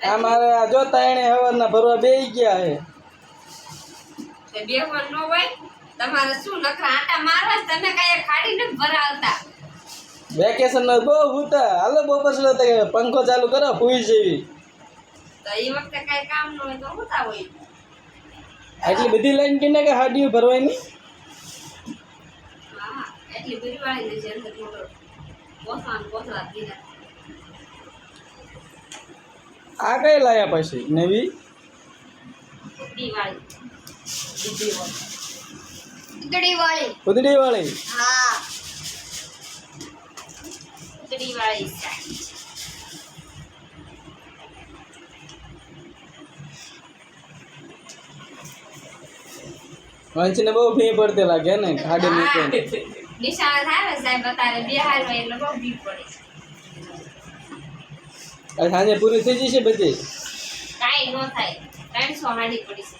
અમારે આ જોતા એને હવારના ભરવા બેહી ગયા હે તે બેહવા ન હોય તમારે શું નખરા આટા મારવા તમે કાંઈ ખાડી ન ભરાવતા વેકેશન માં બહુ ઉતા હાલો બપોર સુધી પંખો ચાલુ કરો ભૂઈ જેવી તો એ વખતે કઈ કામ ન હોય તો હોતા હોય આટલી બધી લાઈન કેને કે હાડીઓ ભરવાની હા એટલી બધી વાળી છે અંદર મોટો પોસલા દીધા આ કઈ લાયા પછી નવી ઉતડી વાળી ઉદડી વાળી હા ઉતડી વાળી વંશને બહુ ભી પડતી લાગે ને ખાડી મૂકે નિશાળ આવે સાહેબ બતાવે બિહાર હોય એટલે બહુ ભીડ પડે સાંજે પૂરી થઈ જશે બધી કાંઈ ન થાય 300 હાડી પડી છે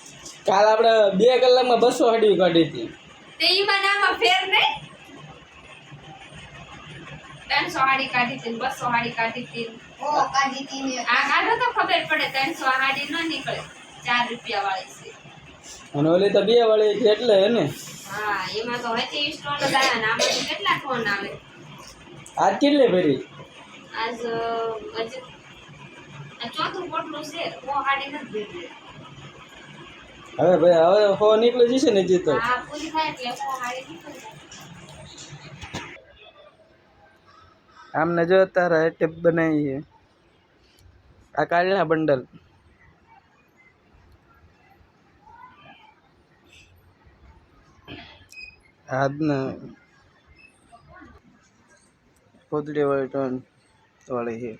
કાલ આપણે 2 કલાકમાં 200 હાડીઓ કાઢી હતી તે ઈમાં નામાં ફેર નહીં 300 હાડી કાઢી હતી 200 હાડી કાઢી હતી કાઢી હતી આ કાઢો તો ખબર પડે 300 હાડી ન નીકળે 4 રૂપિયા વાળી છે અને ઓલી તો 2 વાળી છે એટલે હે ને હા એમાં તો હજી સ્ટોન જ આવ્યા ને આમાંથી કેટલા ફોન આવે આજ કેટલી ભરી આજ હજી આ ચોથું પોટલું છે ઓ હાડી નથી ભરી હવે ભાઈ હવે હો નીકળી જશે ને જીતો હા પૂરી થાય એટલે ઓ હાડી નીકળી આમને જો તારા ટેપ બનાવી છે આ કાળના બંડલ આજના પોતડી વાળી ટોન વાળી છે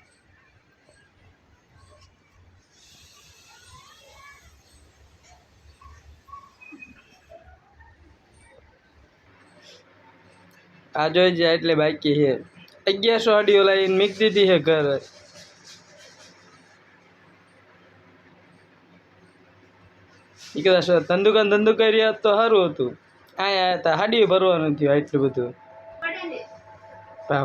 આ જોઈ જાય એટલે બાકી છે 1100 ઓડિયો લાઈન મિક દીધી છે ઘર ઈ ધંધુ કર્યા તો સારું હતું આયા હતા હાડીઓ ભરવાનું થયું એટલું બધું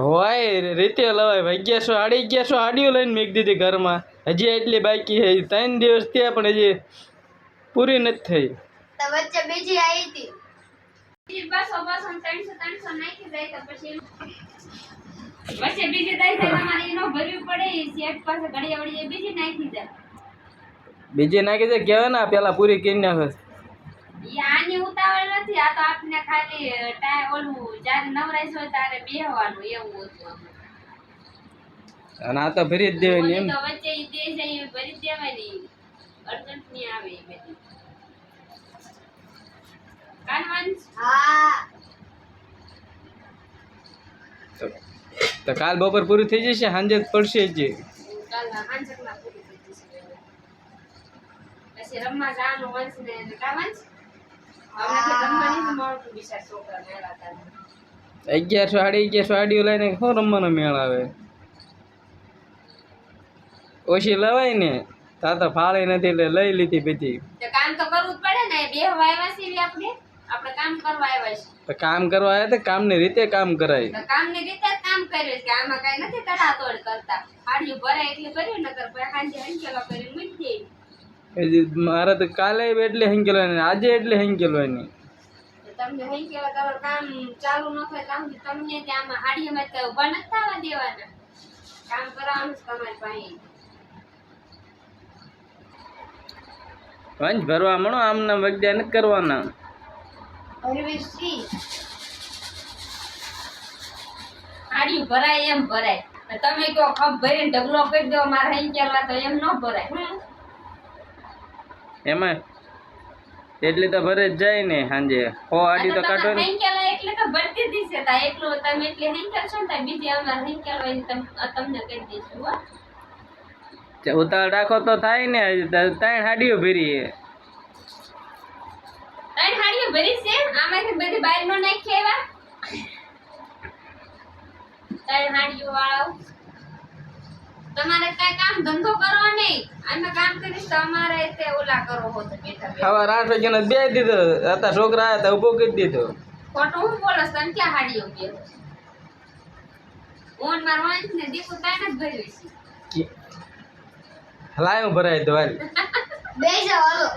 હોય રીતે લવાય 1100 હાડીઓ લઈને મેક દીધી ઘરમાં હજી એટલી બાકી છે 3 દિવસ થયા પણ હજી પૂરી નથી થઈ તો વચ્ચે બીજી આવી હતી 200 300 નાખી જાય તો પછી વચ્ચે બીજી દઈ જાય તમારે એનો ભરવું પડે સેટ પાસે ઘડિયાળી બીજી નાખી જાય બીજી નાખી દે કેવા ના પેલા પૂરી કરી નાખે આની ઉતાવળ નથી આ તો આપને ખાલી ટાઈમ ઓલું જ્યારે નવરાઈશ હોય ત્યારે બેહવાનું એવું હતું અને આ તો ભરી જ દેવાની એમ તો વચ્ચે ઈ દે જાય ભરી દેવાની અર્જન્ટ ની આવે એ બધી કાનવંશ હા તો કાલ બપોર પૂરી થઈ જશે સાંજે પડશે જ કાલ હાંજકના પૂરી થઈ જશે પછી રમવા જવાનું વંશ ને કાવંશ હવે રમવાની મોટું વિચાર છોકરા મેળા હતા 1100 હાડીઓ લઈને શું રમવાનો મેળ આવે ઓછી લવાય ને તા તો ફાળે નથી એટલે લઈ લીધી બધી કામ તો કરવું જ પડે ને બે વાયવા છીએ આપણે કામ કરવા આવ્યા છે તો કામ કરવા આવ્યા તો કામની રીતે કામ કરાય તો કામની રીતે જ કામ કર્યું કે આમાં કઈ નથી તડાતોડ કરતા હાડીઓ ભરાય એટલે ભર્યું નકર પછી હાંજે હંકેલો કરીને મૂકી દે મારે તો કાલે એટલે હંકેલવાની આજે એટલે હંકેલવાની તમને હંકેલો તમારું કામ ચાલુ ન થાય કામ તમને ત્યાં હાડીઓમાં તો ઉભા નથી થવા દેવાના કામ કરાવવાનું તમારી પાસે વંશ ભરવા મળો આમના વગદ્યા નથી કરવાના હાડીઓ ભરાય એમ ભરાય તમે કહો કપ ભરીને ઢગલો કરી દો મારે હંકેલવા તો એમ ન ભરાય એમાં એટલે તો ભરે જ જાય ને સાંજે હો આડી તો કાઢો ને હંકેલા એટલે તો ભરતી દીશે તા એટલું તમે એટલે હંકેલ છો ને બીજી અમાર હંકેલ હોય તમને કહી દઈશું હો ઉતાળ રાખો તો થાય ને 3 હાડીઓ ભરી 3 હાડીઓ ભરી છે આમાંથી બધી બહાર નો નાખી આવ્યા 3 હાડીઓ વાળો તમારે કઈ કામ ધંધો કરવો નહીં અમે કામ કરીશ તો અમારે તે ઓલા કરો હો તો બેઠા સવાર 8 વાગ્યાનો બે દીધો હતા છોકરા આયા તા ઉભો કરી દીધો ખોટું હું બોલસ તને ક્યાં હાડીઓ બે ઓન મારવા ને દીકુ કાઈ નથી ભર્યું છે લાય હું ભરાઈ દઉં હાલ. બે જાવ હાલો